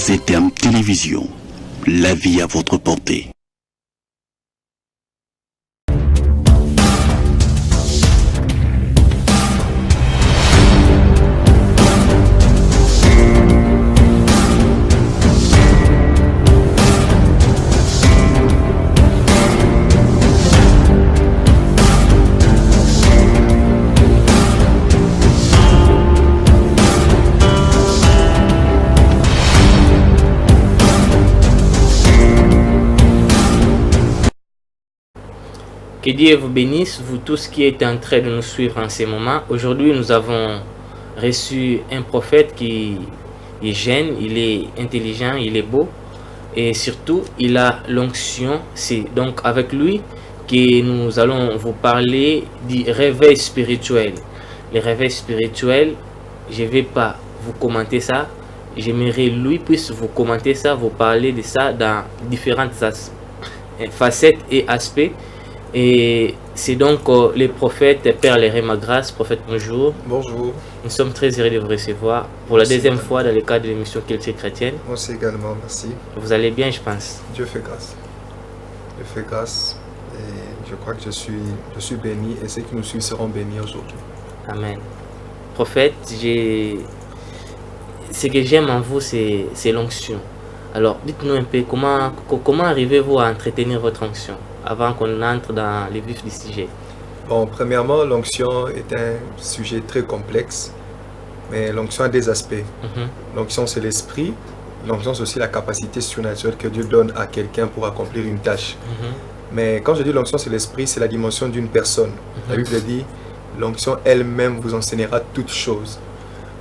ZTM Télévision, la vie à votre portée. Que Dieu vous bénisse, vous tous qui êtes en train de nous suivre en ce moment. Aujourd'hui, nous avons reçu un prophète qui est jeune, il est intelligent, il est beau et surtout, il a l'onction. C'est donc avec lui que nous allons vous parler du réveil spirituel. Le réveil spirituel, je ne vais pas vous commenter ça. J'aimerais lui puisse vous commenter ça, vous parler de ça dans différentes facettes et aspects. Et c'est donc le prophète Père Léréma Grâce. Prophète, bonjour. Bonjour. Nous sommes très heureux de vous recevoir pour la deuxième fois dans le cadre de l'émission Culture chrétienne. Moi aussi également, merci. Vous allez bien, je pense. Dieu fait grâce. Dieu fait grâce et je crois que je suis béni et ceux qui nous suivent seront bénis aujourd'hui. Amen. Prophète, ce que j'aime en vous, c'est l'onction. Alors, dites-nous un peu, comment arrivez-vous à entretenir votre onction avant qu'on entre dans le vif du sujet? Bon, premièrement, l'onction est un sujet très complexe, mais l'onction a des aspects. L'onction, c'est l'esprit. L'onction, c'est aussi la capacité surnaturelle que Dieu donne à quelqu'un pour accomplir une tâche. Mais quand je dis l'onction, c'est l'esprit, c'est la dimension d'une personne. La Bible dit, l'onction elle-même vous enseignera toutes choses.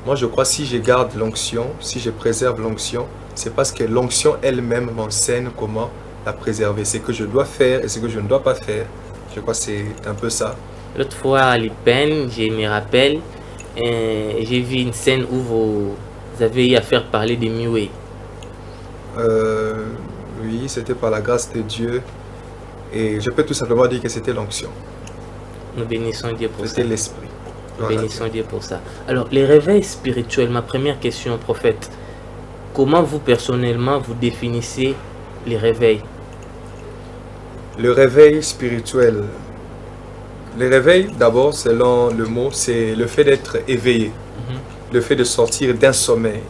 Moi, je crois que si je garde l'onction, si je préserve l'onction, c'est parce que l'onction elle-même m'enseigne comment la préserver. Ce que je dois faire et ce que je ne dois pas faire. Je crois que c'est un peu ça. L'autre fois à l'IPEN, je me rappelle, j'ai vu une scène où vous avez eu à faire parler de muets. Oui, c'était par la grâce de Dieu. Et je peux tout simplement dire que c'était l'onction. Nous bénissons Dieu pour ça. C'était l'esprit. Nous bénissons Dieu pour ça. Alors, les réveils spirituels, ma première question, prophète. Comment vous, personnellement, vous définissez les réveils? Le réveil spirituel. Le réveil, d'abord, selon le mot, c'est le fait d'être éveillé. Le fait de sortir d'un sommeil.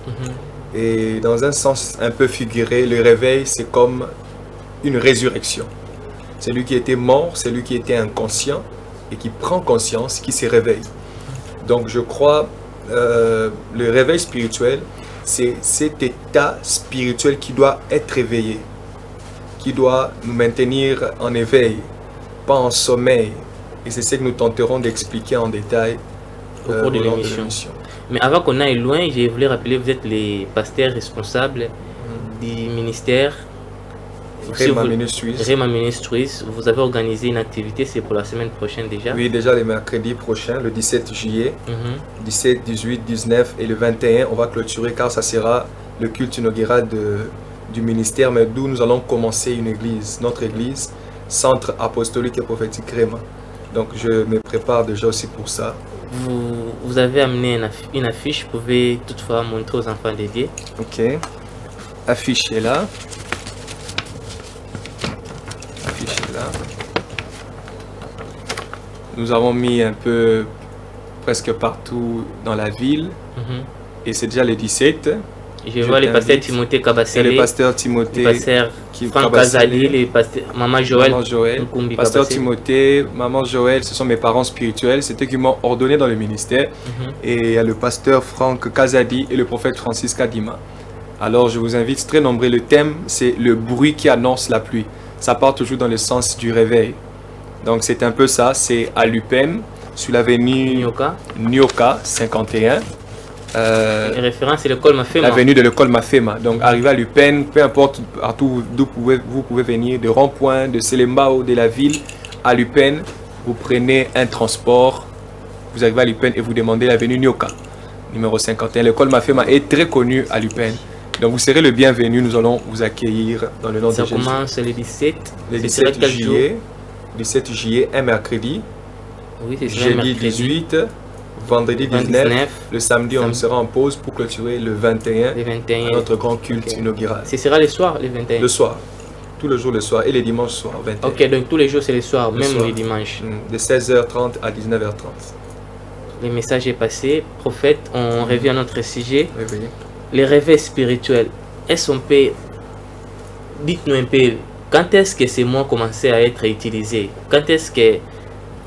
Et dans un sens un peu figuré, le réveil, c'est comme une résurrection. Celui qui était mort, celui qui était inconscient et qui prend conscience, qui se réveille. Donc je crois, le réveil spirituel, c'est cet état spirituel qui doit être éveillé, qui doit nous maintenir en éveil, pas en sommeil. Et c'est ce que nous tenterons d'expliquer en détail au cours de l'émission. Mais avant qu'on aille loin, je voulais rappeler, vous êtes les pasteurs responsables du ministère Réma Ministries. Réma Ministries. Vous avez organisé une activité, c'est pour la semaine prochaine déjà? Oui, déjà le mercredi prochain, le 17 juillet. 17, 18, 19 et le 21, on va clôturer car ça sera le culte inaugural du ministère, mais d'où nous allons commencer une église, notre église, Centre Apostolique et Prophétique Réma. Donc je me prépare déjà aussi pour ça. Vous avez amené une affiche, vous pouvez toutefois montrer aux enfants dédiés. Ok, affiche est là. Nous avons mis un peu presque partout dans la ville et c'est déjà le 17. Je vois le pasteur Timothée Kabassele, le pasteur Timothée, le pasteur Franck Kazali, le pasteur Maman Joël. Pasteur Timothée, Maman Joël, ce sont mes parents spirituels, c'est eux qui m'ont ordonné dans le ministère. Et il y a le pasteur Franck Kazadi et le prophète Francis Kadima. Alors je vous invite, très nombreux, le thème c'est le bruit qui annonce la pluie. Ça part toujours dans le sens du réveil. Donc c'est un peu ça, c'est à l'UPEM, sur l'avenue Nyoka 51. Les références, c'est l'école Mafema. L'avenue de l'école Mafema. Donc arrivé à l'UPEM, peu importe partout d'où vous pouvez venir, de Rond-Point, de Selembao, de la ville, à l'UPEM, vous prenez un transport, vous arrivez à l'UPEM et vous demandez l'avenue Nyoka, numéro 51. L'école Mafema est très connue à l'UPEM. Donc vous serez le bienvenu, nous allons vous accueillir dans le nom de Jésus. Ça commence le 17. Le 17 juillet, 17 juillet, un mercredi. Oui, c'est jeudi 18, vendredi 19. 19. Le samedi, on sera en pause pour clôturer le 21. Le 21. À notre grand culte inaugural. Ce sera le soir, le 21. Le soir. Tout le jour le soir. Et les dimanches soir, 21. Ok, donc tous les jours c'est le soir, même soir. les dimanches. De 16h30 à 19h30. Le message est passé. Prophète, on revient à notre sujet. Oui, oui. Les réveils spirituels. Est-ce qu'on peut... Dites-nous un peu, quand est-ce que ces mots ont commencé à être utilisés? Quand est-ce que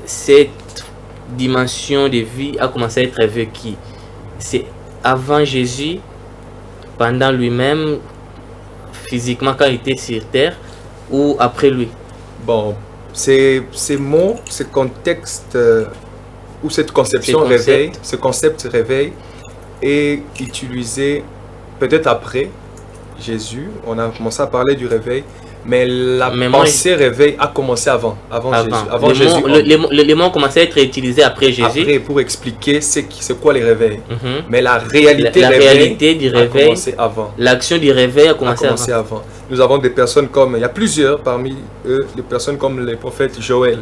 cette dimension de vie a commencé à être vécue? C'est avant Jésus, pendant lui-même, physiquement quand il était sur terre, ou après lui? Bon, ces mots, ce contexte ou cette conception réveil, ce concept réveil est utilisé peut-être après Jésus. On a commencé à parler du réveil, mais la pensée réveil a commencé avant Jésus. Avant Jésus, les mots ont commencé à être utilisés après Jésus. Après, pour expliquer c'est quoi les réveils. Mais la réalité, réalité du réveil a commencé avant. L'action du réveil a commencé avant. Nous avons des personnes comme, il y a plusieurs parmi eux, des personnes comme le prophète Joël,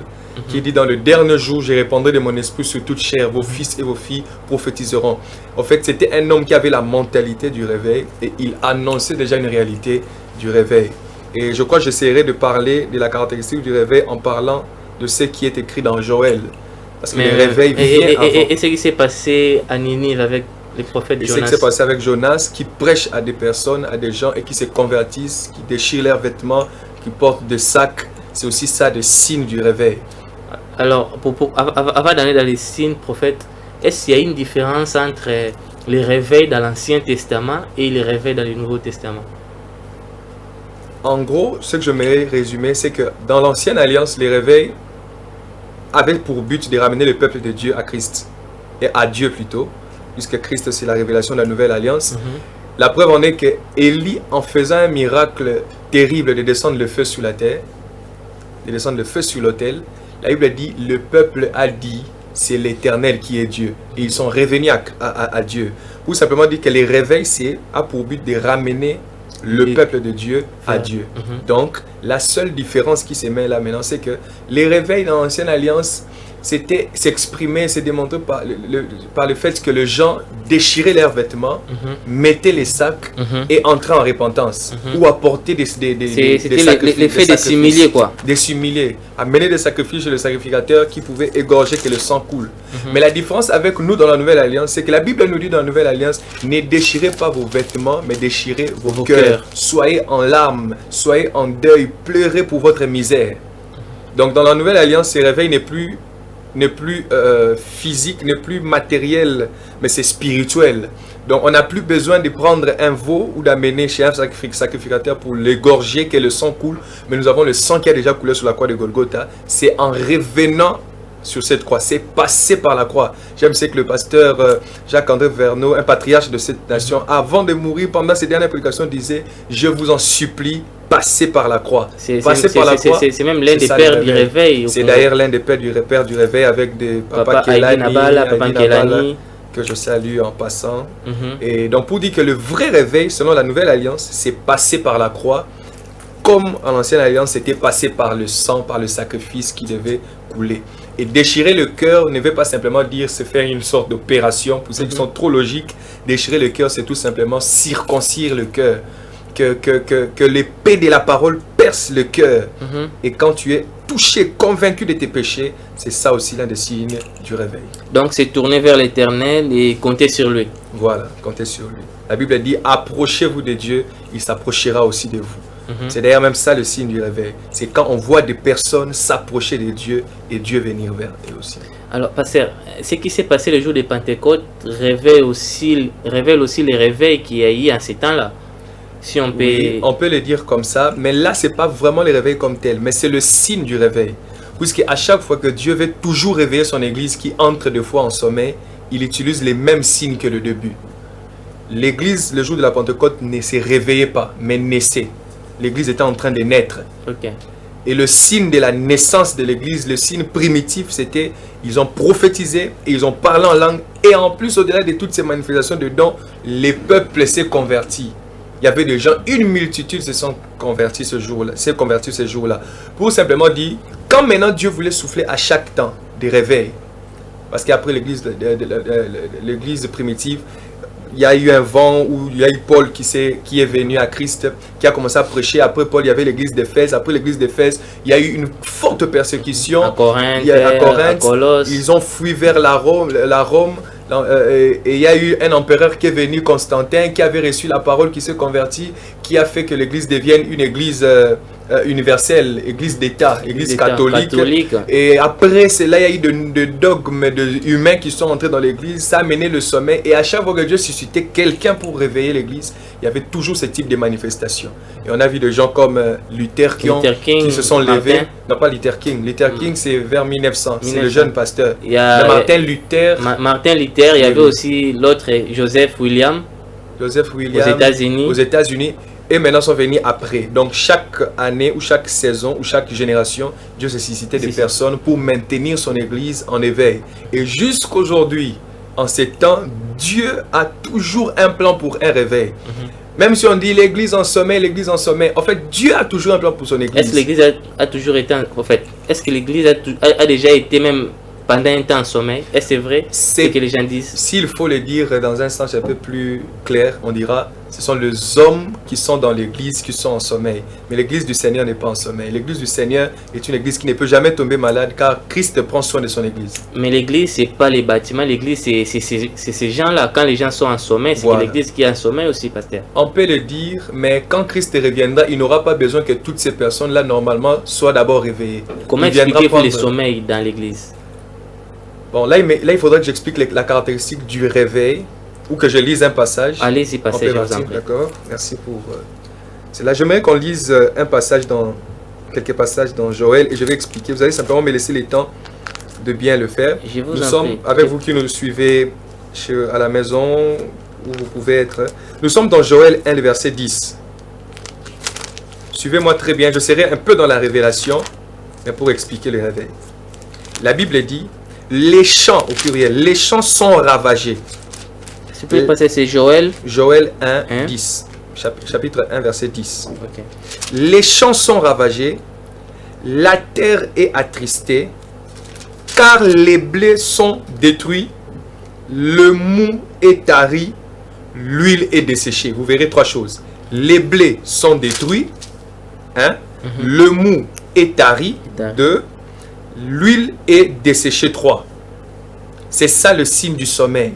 qui dit dans le dernier jour, je répandrai de mon esprit sur toute chair, vos fils et vos filles prophétiseront. En fait, c'était un homme qui avait la mentalité du réveil et il annonçait déjà une réalité du réveil. Et je crois que j'essaierai de parler de la caractéristique du réveil en parlant de ce qui est écrit dans Joël. Parce que le réveil vient avant. Et ce qui s'est passé à Ninive avec les prophètes Jonas. Et ce qui s'est passé avec Jonas, qui prêche à des personnes, à des gens et qui se convertissent, qui déchirent leurs vêtements, qui portent des sacs. C'est aussi ça des signes du réveil. Alors, avant d'aller dans les signes, prophète, est-ce qu'il y a une différence entre les réveils dans l'Ancien Testament et les réveils dans le Nouveau Testament? En gros, ce que je vais résumer, c'est que dans l'Ancienne Alliance, les réveils avaient pour but de ramener le peuple de Dieu à Christ. Et à Dieu plutôt, puisque Christ c'est la révélation de la Nouvelle Alliance. La preuve en est que Élie, en faisant un miracle terrible de descendre le feu sur la terre, de descendre le feu sur l'autel, la Bible dit, le peuple a dit, c'est l'Éternel qui est Dieu. Et ils sont revenus à Dieu. Ou simplement dire que les réveils, a pour but de ramener le peuple de Dieu à Dieu. Donc, la seule différence qui se met là maintenant, c'est que les réveils dans l'Ancienne Alliance, c'était s'exprimer, se démontrer par le fait que les gens déchiraient leurs vêtements, mettaient les sacs et entraient en repentance. Ou apportaient des sacrifices. C'était l'effet des s'humilier, quoi. Des s'humilier. Amener des sacrifices chez le sacrificateur qui pouvait égorger que le sang coule. Mais la différence avec nous dans la Nouvelle Alliance, c'est que la Bible nous dit dans la Nouvelle Alliance, ne déchirez pas vos vêtements, mais déchirez vos cœurs. Soyez en larmes, soyez en deuil, pleurez pour votre misère. Donc dans la Nouvelle Alliance, ce réveil n'est plus physique, n'est plus matériel, mais c'est spirituel. Donc on n'a plus besoin de prendre un veau ou d'amener chez un sacrificateur pour l'égorger, que le sang coule, mais nous avons le sang qui a déjà coulé sur la croix de Golgotha. C'est en revenant sur cette croix, c'est passé par la croix. J'aime ce que le pasteur Jacques-André Verneau, un patriarche de cette nation, avant de mourir, pendant ses dernières prédications, disait « Je vous en supplie, passez par la croix. » C'est même l'un des pères du réveil. C'est d'ailleurs l'un des pères du réveil avec des Papa Kelani, que je salue en passant. Et donc pour dire que le vrai réveil, selon la Nouvelle Alliance, c'est passé par la croix, comme en l'Ancienne Alliance, c'était passé par le sang, par le sacrifice qui devait couler. Et déchirer le cœur ne veut pas simplement dire se faire une sorte d'opération. Pour ceux qui sont trop logiques, déchirer le cœur, c'est tout simplement circoncire le cœur. Que l'épée de la parole perce le cœur. Et quand tu es touché, convaincu de tes péchés, c'est ça aussi l'un des signes du réveil. Donc c'est tourner vers l'Éternel et compter sur lui. Voilà, compter sur lui. La Bible dit, approchez-vous de Dieu, il s'approchera aussi de vous. C'est d'ailleurs même ça le signe du réveil. C'est quand on voit des personnes s'approcher de Dieu et Dieu venir vers eux aussi. Alors, pasteur, ce qui s'est passé le jour de Pentecôte révèle aussi les réveils qu'il y a eu en ces temps-là. Si on peut... Oui, on peut le dire comme ça, mais là, ce n'est pas vraiment les réveils comme tel, mais c'est le signe du réveil. Puisqu'à chaque fois que Dieu veut toujours réveiller son Église qui entre des fois en sommeil, il utilise les mêmes signes que le début. L'Église, le jour de la Pentecôte, ne se réveillait pas, mais naissait. L'Église était en train de naître. Et le signe de la naissance de l'Église, le signe primitif, c'était ils ont prophétisé et ils ont parlé en langue. Et en plus, au-delà de toutes ces manifestations de dons, les peuples s'est convertis. Il y avait des gens, une multitude se sont convertis ce jour-là. Pour simplement dire, quand maintenant Dieu voulait souffler à chaque temps des réveils, Parce qu'après l'église primitive, il y a eu un vent où il y a eu Paul qui est venu à Christ, qui a commencé à prêcher. Après Paul, il y avait l'église d'Éphèse. Après l'église d'Éphèse, il y a eu une forte persécution. À Corinthe, à Colosse. Ils ont fui vers la Rome. Et il y a eu un empereur qui est venu, Constantin, qui avait reçu la parole, qui s'est converti, qui a fait que l'église devienne une église universelle, église d'État, église catholique. Et après cela, il y a eu de dogmes humains qui sont entrés dans l'église. Ça a mené le sommet. Et à chaque fois que Dieu suscitait quelqu'un pour réveiller l'église, il y avait toujours ce type de manifestation. Et on a vu des gens comme Luther qui se sont levés. Non, pas Luther King. Luther King, c'est vers 1900. C'est le jeune pasteur. Il y a Martin Luther. Martin Luther, il y avait aussi l'autre, Joseph William. Aux États-Unis. Et maintenant sont venus après. Donc chaque année ou chaque saison ou chaque génération, Dieu se suscitait des personnes pour maintenir son église en éveil. Et jusqu'aujourd'hui, en ces temps, Dieu a toujours un plan pour un réveil. Même si on dit l'église en sommeil, en fait, Dieu a toujours un plan pour son église. Est-ce que l'église a toujours été en fait, est-ce que l'église a déjà été même pendant un temps en sommeil? Est-ce que c'est vrai ce que les gens disent? S'il faut le dire dans un sens un peu plus clair, on dira ce sont les hommes qui sont dans l'église qui sont en sommeil. Mais l'église du Seigneur n'est pas en sommeil. L'église du Seigneur est une église qui ne peut jamais tomber malade car Christ prend soin de son église. Mais l'église, c'est pas les bâtiments. L'église, c'est ces gens-là. Quand les gens sont en sommeil, c'est l'église qui est en sommeil aussi, pasteur. On peut le dire, mais quand Christ reviendra, il n'aura pas besoin que toutes ces personnes-là, normalement, soient d'abord réveillées. Comment expliquez-vous les sommeils dans l'église? Bon, là, il faudrait que j'explique la caractéristique du réveil ou que je lise un passage. Allez-y, passez, je vous en prie. D'accord, merci pour cela. J'aimerais qu'on lise quelques passages dans Joël et je vais expliquer. Vous allez simplement me laisser le temps de bien le faire. Nous sommes, avec vous qui nous suivez à la maison, où vous pouvez être. Nous sommes dans Joël 1, le verset 10. Suivez-moi très bien. Je serai un peu dans la révélation, mais pour expliquer le réveil. La Bible dit, les champs, au pluriel, les champs sont ravagés. Si vous pouvez passer, c'est Joël 1, 10. Chapitre 1, verset 10. Okay. Les champs sont ravagés, la terre est attristée, car les blés sont détruits, le mou est tari, l'huile est desséchée. Vous verrez trois choses. Les blés sont détruits, le mou est tari, 2, l'huile est desséchée, 3. C'est ça le signe du sommeil.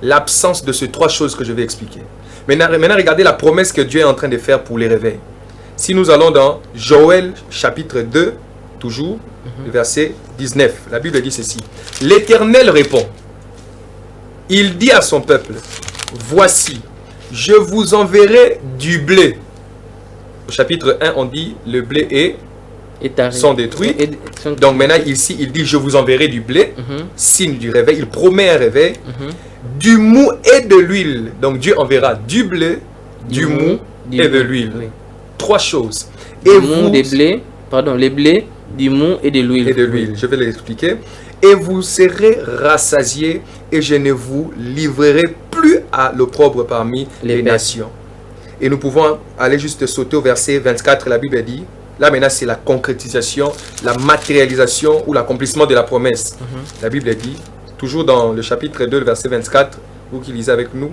L'absence de ces trois choses que je vais expliquer. Maintenant, regardez la promesse que Dieu est en train de faire pour les réveils. Si nous allons dans Joël chapitre 2, toujours, verset 19, la Bible dit ceci. L'Éternel répond. Il dit à son peuple, voici, je vous enverrai du blé. Au chapitre 1, on dit, le blé sont détruits. Donc maintenant, ici, il dit, je vous enverrai du blé, signe du réveil. Il promet un réveil. Du mou et de l'huile. Donc Dieu enverra du blé, du mou et de l'huile. Oui. Trois choses. Les blés, du mou et de l'huile. Je vais l'expliquer. Et vous serez rassasiés et je ne vous livrerai plus à l'opprobre parmi les nations. Et nous pouvons aller juste sauter au verset 24. La Bible dit, là maintenant c'est la concrétisation, la matérialisation ou l'accomplissement de la promesse. La Bible dit, toujours dans le chapitre 2, le verset 24, vous qui lisez avec nous,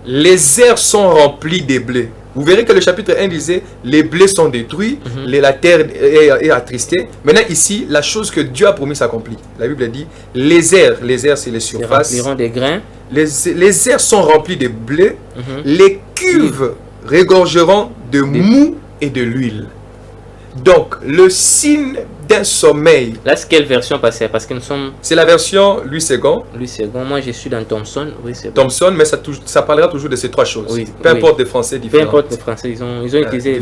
les airs sont remplis de blés. Vous verrez que le chapitre 1 disait, les blés sont détruits, la terre est attristée. Maintenant ici, la chose que Dieu a promis s'accomplit. La Bible dit, les airs c'est les surfaces. Ils rempliront des grains. Les airs sont remplis de blé, les cuves regorgeront de mou et de l'huile. Donc, le signe d'un sommeil. Là, c'est quelle version passée? Parce que nous sommes... C'est la version Louis II. Louis II. Moi, je suis dans Thomson. Oui, c'est bon. Thomson, mais ça parlera toujours de ces trois choses. Oui, peu importe des Français différents. Peu importe les Français, ils ont utilisé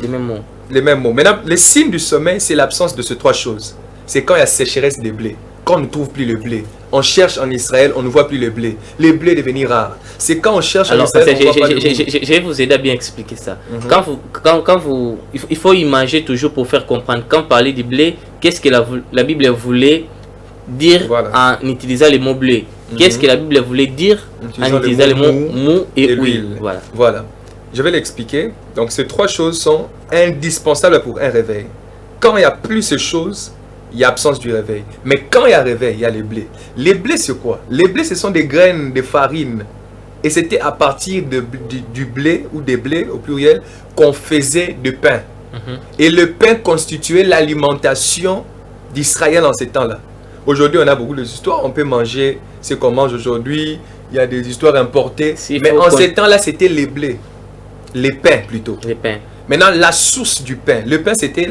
les mêmes mots. Les mêmes mots. Maintenant, le signe du sommeil, c'est l'absence de ces trois choses. C'est quand il y a sécheresse des blés. Quand on ne trouve plus le blé. On cherche en Israël, on ne voit plus le blé. Le blé est devenu rare. C'est quand on cherche en Israël, on ne voit pas le blé. Je vais vous aider à bien expliquer ça. Il faut imaginer toujours pour faire comprendre. Quand on parlait du blé, qu'est-ce que la Bible voulait dire en utilisant le mot blé? Qu'est-ce que la Bible voulait dire en utilisant le mot mou et huile? Voilà. Je vais l'expliquer. Donc ces trois choses sont indispensables pour un réveil. Quand il n'y a plus ces choses, il y a absence du réveil. Mais quand il y a réveil, il y a les blés. Les blés, c'est quoi? Les blés, ce sont des graines de farine. Et c'était à partir du blé, ou des blés au pluriel, qu'on faisait du pain. Et le pain constituait l'alimentation d'Israël en ces temps-là. Aujourd'hui, on a beaucoup d'histoires. On peut manger ce qu'on mange aujourd'hui. Il y a des histoires importées. Mais en ces temps-là, c'était les blés. Les pains plutôt. Les pains. Maintenant, la source du pain. Le pain, c'était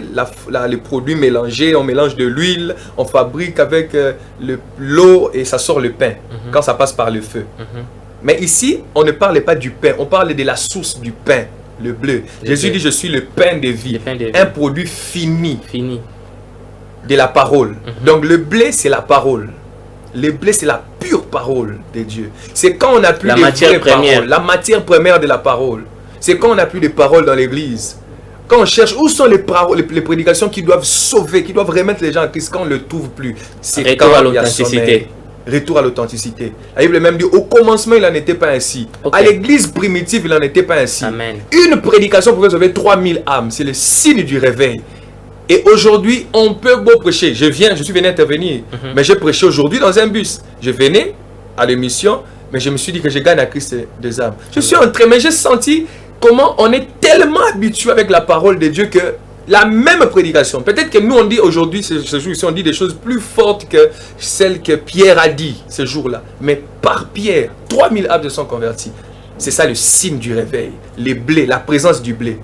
les produits mélangés. On mélange de l'huile, on fabrique avec l'eau et ça sort le pain quand ça passe par le feu. Mais ici, on ne parlait pas du pain. On parlait de la source du pain, le bleu. Jésus dit, je suis le pain de vie. Un produit fini. De la parole. Donc, le blé, c'est la parole. Le blé, c'est la pure parole de Dieu. C'est quand on n'a plus de vraies paroles. La matière première de la parole. C'est quand on n'a plus de paroles dans l'église. Quand on cherche où sont les prédications qui doivent sauver, qui doivent remettre les gens à Christ, quand on ne le trouve plus. C'est quand il y a sommeil. Retour à l'authenticité. La Bible même dit, au commencement, il n'en était pas ainsi. À l'église primitive, il n'en était pas ainsi. Amen. Une prédication pouvait sauver 3000 âmes. C'est le signe du réveil. Et aujourd'hui, on peut beau prêcher. Je suis venu intervenir. Mais j'ai prêché aujourd'hui dans un bus. Je venais à l'émission, mais je me suis dit que je gagne à Christ des âmes. Je suis entré, mais j'ai senti comment on est tellement habitué avec la parole de Dieu que la même prédication, peut-être que nous on dit aujourd'hui, ce jour-ci, on dit des choses plus fortes que celles que Pierre a dit ce jour-là. Mais par Pierre, 3000 âmes se sont convertis. C'est ça le signe du réveil. Les blés, la présence du blé.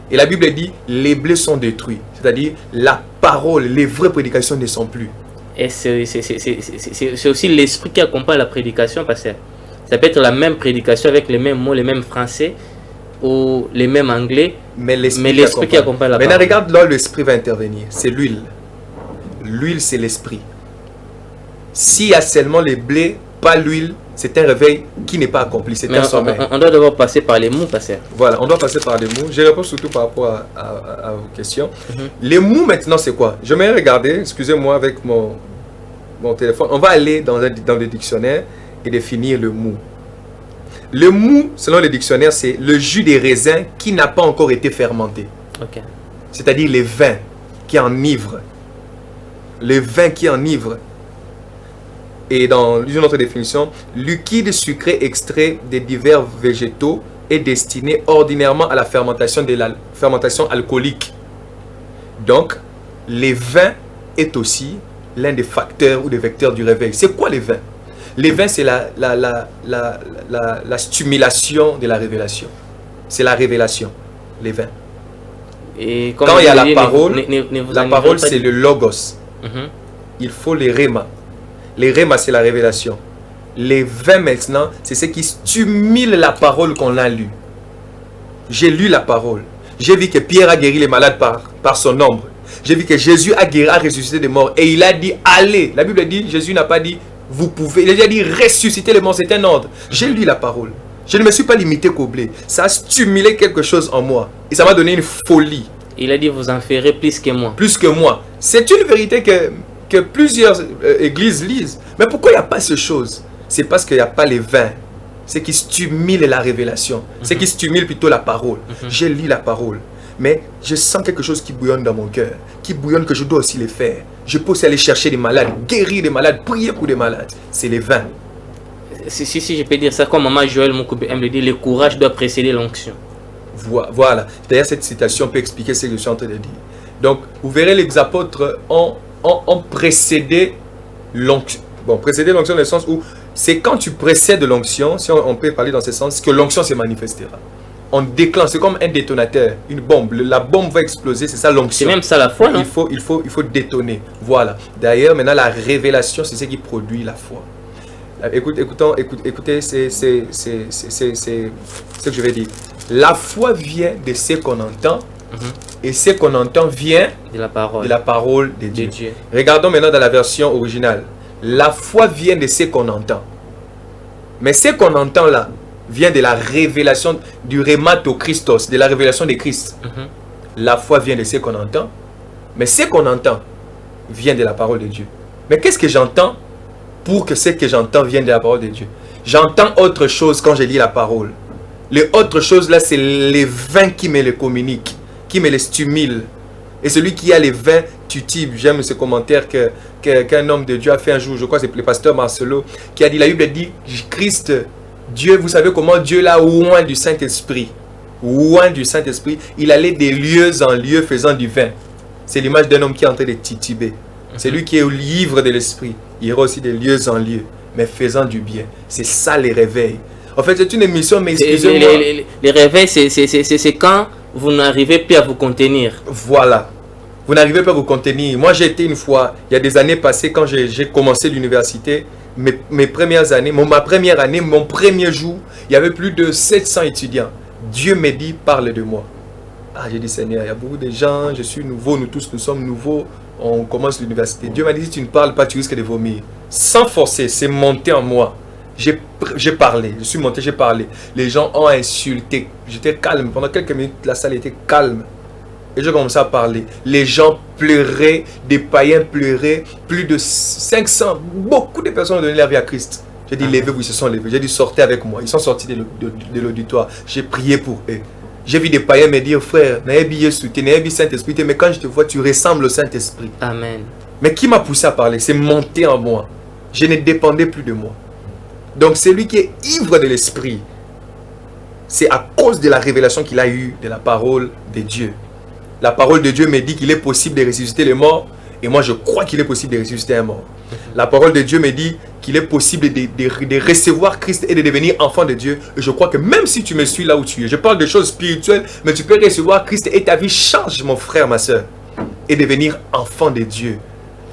Et la Bible dit, les blés sont détruits. C'est-à-dire, la parole, les vraies prédications ne sont plus. Et c'est aussi l'esprit qui accompagne la prédication, parce que ça peut être la même prédication avec les mêmes mots, les mêmes français ou les mêmes anglais, mais l'esprit qui accompagne la parole. Maintenant, regarde là où l'esprit va intervenir. C'est l'huile. L'huile, c'est l'esprit. S'il y a seulement les blés, pas l'huile, c'est un réveil qui n'est pas accompli. C'est un sommeil. On doit d'abord passer par les mots, pasteur. Voilà, on doit passer par les mots. Je réponds surtout par rapport à vos questions. Les mots maintenant, c'est quoi? Je vais regarder, excusez-moi, avec mon téléphone. On va aller dans le dictionnaire et définir le mou. Le mou, selon le dictionnaire, c'est le jus des raisins qui n'a pas encore été fermenté. C'est-à-dire les vins qui enivrent. Les vins qui enivrent. Et dans une autre définition, liquide sucré extrait des divers végétaux est destiné ordinairement à la fermentation alcoolique. Donc, les vins est aussi l'un des facteurs ou des vecteurs du réveil. C'est quoi les vins? Les vins, c'est la stimulation de la révélation. C'est la révélation, les vins. Et quand il y a la parole, c'est le logos. Il faut les rémas. Les rémas, c'est la révélation. Les vins maintenant, c'est ce qui stimule la parole qu'on a lue. J'ai lu la parole. J'ai vu que Pierre a guéri les malades par son ombre. J'ai vu que Jésus a ressuscité des morts. Et il a dit, allez. La Bible dit, Jésus n'a pas dit, vous pouvez. Il a dit, ressusciter les morts, c'est un ordre. J'ai lu la parole. Je ne me suis pas limité qu'au blé. Ça a stimulé quelque chose en moi. Et ça m'a donné une folie. Il a dit, vous en ferez plus que moi. Plus que moi. C'est une vérité que plusieurs églises lisent. Mais pourquoi il n'y a pas ces choses? C'est parce qu'il n'y a pas les vins. C'est qui stimule la révélation. C'est qui stimule plutôt la parole. J'ai lu la parole. Mais je sens quelque chose qui bouillonne dans mon cœur. Qui bouillonne que je dois aussi les faire. Je peux aussi aller chercher des malades, guérir des malades, prier pour des malades. C'est les vins. Si je peux dire ça, comme maman Joël Moukoubi aime le dire, le courage doit précéder l'onction. Voilà. D'ailleurs, cette citation peut expliquer ce que je suis en train de dire. Donc, vous verrez, les apôtres ont précédé l'onction. Bon, précéder l'onction dans le sens où c'est quand tu précèdes l'onction, si on peut parler dans ce sens, que l'onction se manifestera. On déclenche, c'est comme un détonateur, une bombe. La bombe va exploser, c'est ça l'onction. C'est même ça la foi, non? Il faut détonner. Voilà. D'ailleurs, maintenant, la révélation, c'est ce qui produit la foi. Écoutez, c'est ce que je vais dire. La foi vient de ce qu'on entend. Et ce qu'on entend vient de la parole de Dieu. Regardons maintenant dans la version originale. La foi vient de ce qu'on entend. Mais ce qu'on entend là vient de la révélation du rhémato Christos, de la révélation de Christ. La foi vient de ce qu'on entend. Mais ce qu'on entend vient de la parole de Dieu. Mais qu'est-ce que j'entends pour que ce que j'entends vienne de la parole de Dieu? J'entends autre chose quand je lis la parole. Les autres choses là, c'est les vins qui me les communiquent, qui me les stimulent. Et celui qui a les vins, titube. J'aime ce commentaire qu'un homme de Dieu a fait un jour, je crois que c'est le pasteur Marcelo, qui a dit, la Bible dit, Christ, Dieu, vous savez comment Dieu l'a loin du Saint-Esprit. Loin du Saint-Esprit, il allait des lieux en lieux faisant du vin. C'est l'image d'un homme qui est en train de tituber. C'est lui qui est au livre de l'esprit. Il ira aussi des lieux en lieux, mais faisant du bien. C'est ça les réveils. En fait, c'est une émission, mais excusez-moi. Les réveils, c'est quand vous n'arrivez plus à vous contenir. Voilà. Vous n'arrivez pas à vous contenir. Moi, j'ai été une fois, il y a des années passées, quand j'ai commencé l'université, mes premières années, ma première année, mon premier jour, il y avait plus de 700 étudiants. Dieu m'a dit, parle de moi. Ah, j'ai dit, Seigneur, il y a beaucoup de gens, je suis nouveau, nous tous, nous sommes nouveaux, on commence l'université. Dieu m'a dit, si tu ne parles pas, tu risques de vomir. Sans forcer, c'est monté en moi. J'ai parlé, je suis monté, j'ai parlé. Les gens ont insulté. J'étais calme. Pendant quelques minutes, la salle était calme. Et j'ai commencé à parler. Les gens pleuraient, des païens pleuraient. Plus de 500, beaucoup de personnes ont donné la vie à Christ. J'ai dit, levez-vous, ils se sont levés. J'ai dit, sortez avec moi. Ils sont sortis de l'auditoire. J'ai prié pour eux. J'ai vu des païens me dire, frère, n'ayez soutien, n'ayez Saint-Esprit, mais quand je te vois, tu ressembles au Saint-Esprit. Amen. Mais qui m'a poussé à parler? C'est monté en moi. Je ne dépendais plus de moi. Donc, celui qui est ivre de l'Esprit, c'est à cause de la révélation qu'il a eue de la parole de Dieu. La parole de Dieu me dit qu'il est possible de ressusciter les morts, et moi je crois qu'il est possible de ressusciter un mort. La parole de Dieu me dit qu'il est possible de recevoir Christ et de devenir enfant de Dieu. Et je crois que même si tu me suis là où tu es, je parle de choses spirituelles, mais tu peux recevoir Christ et ta vie change, mon frère, ma soeur, et devenir enfant de Dieu.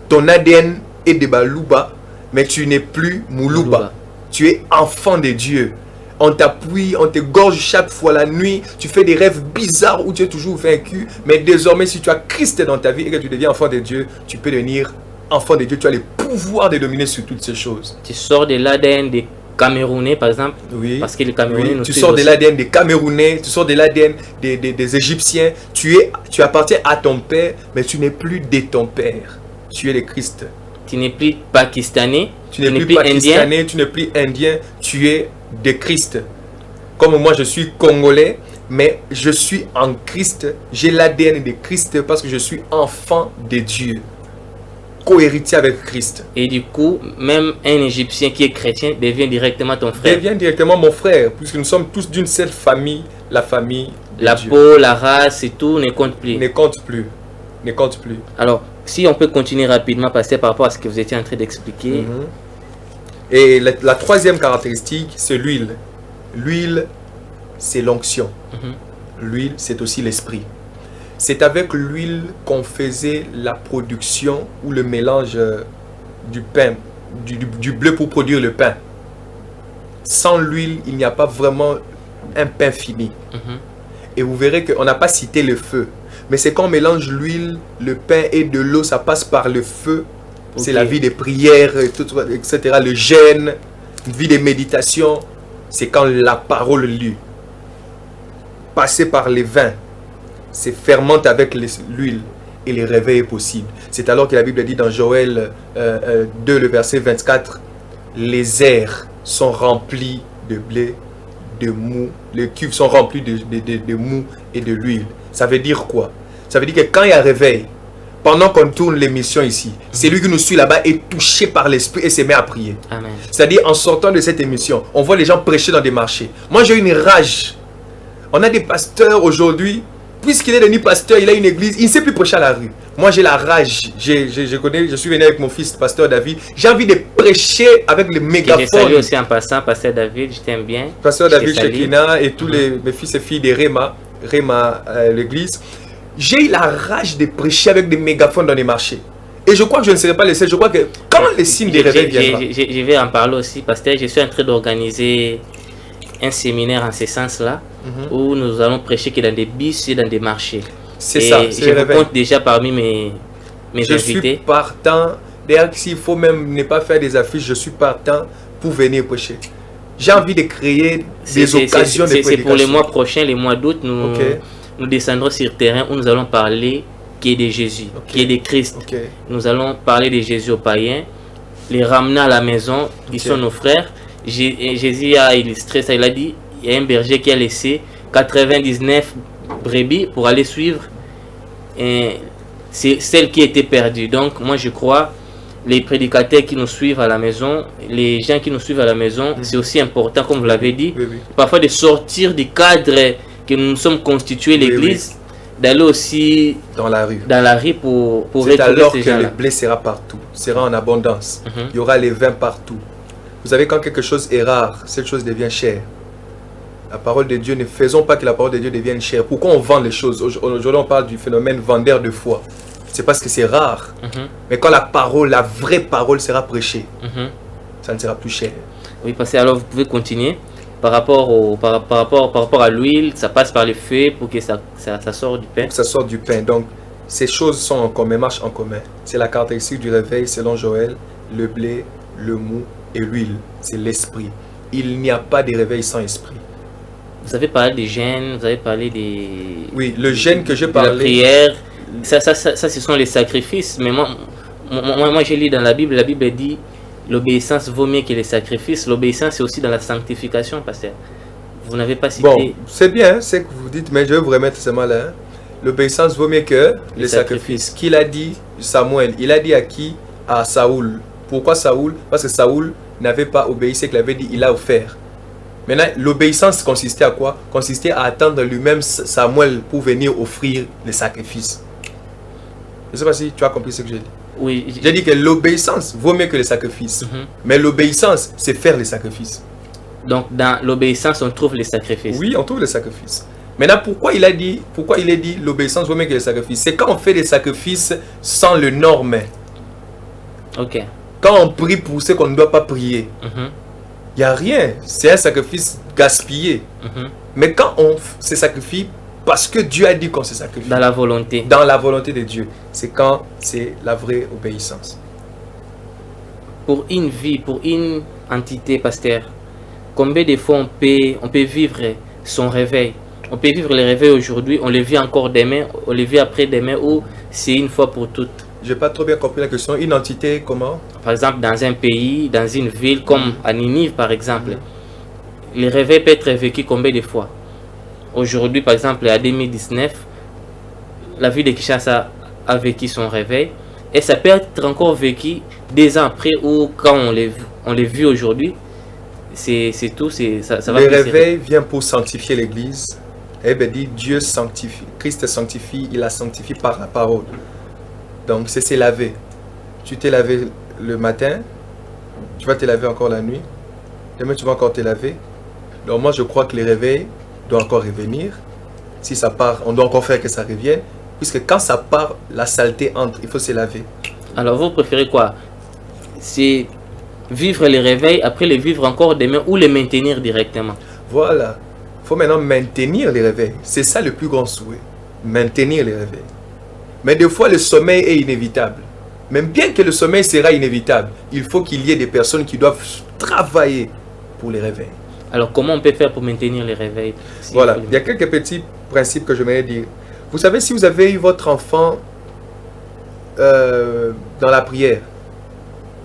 Ton ADN est de Balouba, mais tu n'es plus Moulouba. Tu es enfant de Dieu. On t'appuie, on te gorge chaque fois la nuit. Tu fais des rêves bizarres où tu es toujours vaincu. Mais désormais, si tu as Christ dans ta vie et que tu deviens enfant de Dieu, tu peux devenir enfant de Dieu. Tu as le pouvoir de dominer sur toutes ces choses. Tu sors de l'ADN des Camerounais, par exemple. Oui. Parce que les Camerounais nous tu sors de l'ADN des Camerounais, tu sors de l'ADN des Égyptiens. Tu appartiens à ton père, mais tu n'es plus de ton père. Tu es le Christ. Tu n'es plus pakistanais. Tu n'es plus pakistanais, tu n'es plus indien, tu es de Christ. Comme moi, je suis congolais, mais je suis en Christ. J'ai l'ADN de Christ parce que je suis enfant de Dieu. Co-héritier avec Christ. Et du coup, même un Égyptien qui est chrétien devient directement ton frère. Devient directement mon frère, puisque nous sommes tous d'une seule famille, la famille de la Dieu. peau, la race et tout ne compte plus. Ne compte plus. Ne compte plus. Alors, si on peut continuer rapidement, passer par rapport à ce que vous étiez en train d'expliquer. Et la troisième caractéristique, c'est l'huile. L'huile, c'est l'onction. L'huile, c'est aussi l'esprit. C'est avec l'huile qu'on faisait la production ou le mélange du pain, du bleu pour produire le pain. Sans l'huile, il n'y a pas vraiment un pain fini. Et vous verrez qu'on n'a pas cité le feu. Mais c'est quand on mélange l'huile, le pain et de l'eau, ça passe par le feu. Okay. C'est la vie des prières, etc. Le jeûne, une vie de méditation. C'est quand la parole lue. Passer par les vins, c'est fermente avec l'huile et le réveil est possible. C'est alors que la Bible dit dans Joël 2, le verset 24, les airs sont remplis de blé, de mou, les cuves sont remplis de mou et de l'huile. Ça veut dire quoi? Ça veut dire que quand il y a réveil, pendant qu'on tourne l'émission ici, c'est lui qui nous suit là-bas est touché par l'esprit et se met à prier. C'est-à-dire en sortant de cette émission, on voit les gens prêcher dans des marchés. Moi j'ai une rage. On a des pasteurs aujourd'hui, puisqu'il est devenu pasteur, il a une église, il ne sait plus prêcher à la rue. Moi j'ai la rage. Je suis venu avec mon fils, pasteur David. J'ai envie de prêcher avec le mégaphone. Je salue aussi en passant, pasteur David, je t'aime bien. Pasteur David Shekina et tous mes fils et filles de Réma l'église. J'ai eu la rage de prêcher avec des mégaphones dans les marchés. Et je crois que je ne serai pas le seul. Je crois que quand les signes des réveils viendront. Je vais en parler aussi, pasteur. Je suis en train d'organiser un séminaire en ce sens-là, où nous allons prêcher que dans des bus et dans des marchés. C'est ça, c'est le compte déjà parmi mes invités. Je suis partant. D'ailleurs, s'il faut même ne pas faire des affiches, je suis partant pour venir prêcher. J'ai envie de créer des occasions de prédication. C'est pour les mois prochains, les mois d'août, nous descendrons sur le terrain où nous allons parler qui est de Jésus, qui est de Christ. Nous allons parler de Jésus aux païens, les ramener à la maison, ils sont nos frères. Jésus a illustré ça, il a dit, il y a un berger qui a laissé 99 brebis pour aller suivre c'est celle qui était perdue. Donc moi je crois, les prédicateurs qui nous suivent à la maison, les gens qui nous suivent à la maison, c'est aussi important, comme vous l'avez dit, parfois de sortir du cadre que nous nous sommes constitués, l'église, d'aller aussi dans la rue pour c'est alors que le blé sera partout, sera en abondance. Il y aura les vins partout. Vous savez, quand quelque chose est rare, cette chose devient chère. La parole de Dieu, ne faisons pas que la parole de Dieu devienne chère. Pourquoi on vend les choses? Aujourd'hui, on parle du phénomène vendeur de foi. C'est parce que c'est rare. Mais quand la parole, la vraie parole sera prêchée, ça ne sera plus cher. Oui, parce que alors vous pouvez continuer. Par rapport à l'huile, ça passe par le feu pour que ça sorte du pain. Pour que ça sorte du pain. Donc, ces choses sont en commun, marchent en commun. C'est la caractéristique du réveil, selon Joël, le blé, le mou et l'huile. C'est l'esprit. Il n'y a pas de réveil sans esprit. Vous avez parlé des jeûnes, vous avez parlé des... Oui, le jeûne que je parlais... La prière, ça, ce sont les sacrifices. Mais moi j'ai lu dans la Bible dit... L'obéissance vaut mieux que les sacrifices. L'obéissance, c'est aussi dans la sanctification, pasteur. Vous n'avez pas cité... Bon, c'est bien ce que vous dites, mais je vais vous remettre seulement là. Hein. L'obéissance vaut mieux que les sacrifices. Qui l'a dit? Samuel. Il a dit à qui? À Saoul. Pourquoi Saoul? Parce que Saoul n'avait pas obéi ce qu'il avait dit, il a offert. Maintenant, l'obéissance consistait à quoi? Consistait à attendre lui-même Samuel pour venir offrir les sacrifices. Je ne sais pas si tu as compris ce que j'ai dit. Oui. J'ai dit que l'obéissance vaut mieux que les sacrifices. Mais l'obéissance, c'est faire les sacrifices. Donc, dans l'obéissance, on trouve les sacrifices. Oui, on trouve les sacrifices. Maintenant, pourquoi il est dit l'obéissance vaut mieux que les sacrifices? C'est quand on fait des sacrifices sans le norme. Ok. Quand on prie pour ce qu'on ne doit pas prier, il n'y a rien. C'est un sacrifice gaspillé. Mais quand on se sacrifie parce que Dieu a dit qu'on se sacrifie. Dans la volonté. Dans la volonté de Dieu. C'est quand c'est la vraie obéissance. Pour une vie, pour une entité, pasteur, combien de fois on peut vivre son réveil? On peut vivre le réveil aujourd'hui, on le vit encore demain, on le vit après-demain, ou c'est une fois pour toutes? Je n'ai pas trop bien compris la question. Une entité, comment? Par exemple, dans un pays, dans une ville, comme à Ninive, par exemple, le réveil peut être vécu combien de fois? Aujourd'hui, par exemple, à 2019, la ville de Kinshasa a vécu son réveil. Et ça peut être encore vécu 2 ans après ou quand on l'a vu aujourd'hui. C'est tout. Ça va. Le réveil vient pour sanctifier l'Église. Eh bien, dit Dieu sanctifie. Christ sanctifie, il la sanctifie par la parole. Donc, c'est se laver. Tu t'es lavé le matin, tu vas te laver encore la nuit. Demain, tu vas encore te laver. Donc, moi, je crois que le réveil doit encore revenir. Si ça part, on doit encore faire que ça revienne. Puisque quand ça part, la saleté entre, il faut se laver. Alors vous préférez quoi? C'est vivre les réveils, après les vivre encore demain ou les maintenir directement? Voilà. Il faut maintenant maintenir les réveils. C'est ça le plus grand souhait. Maintenir les réveils. Mais des fois, le sommeil est inévitable. Même bien que le sommeil sera inévitable, il faut qu'il y ait des personnes qui doivent travailler pour les réveils. Alors, comment on peut faire pour maintenir les réveils? Voilà, il y a quelques petits principes que je voudrais dire. Vous savez, si vous avez eu votre enfant dans la prière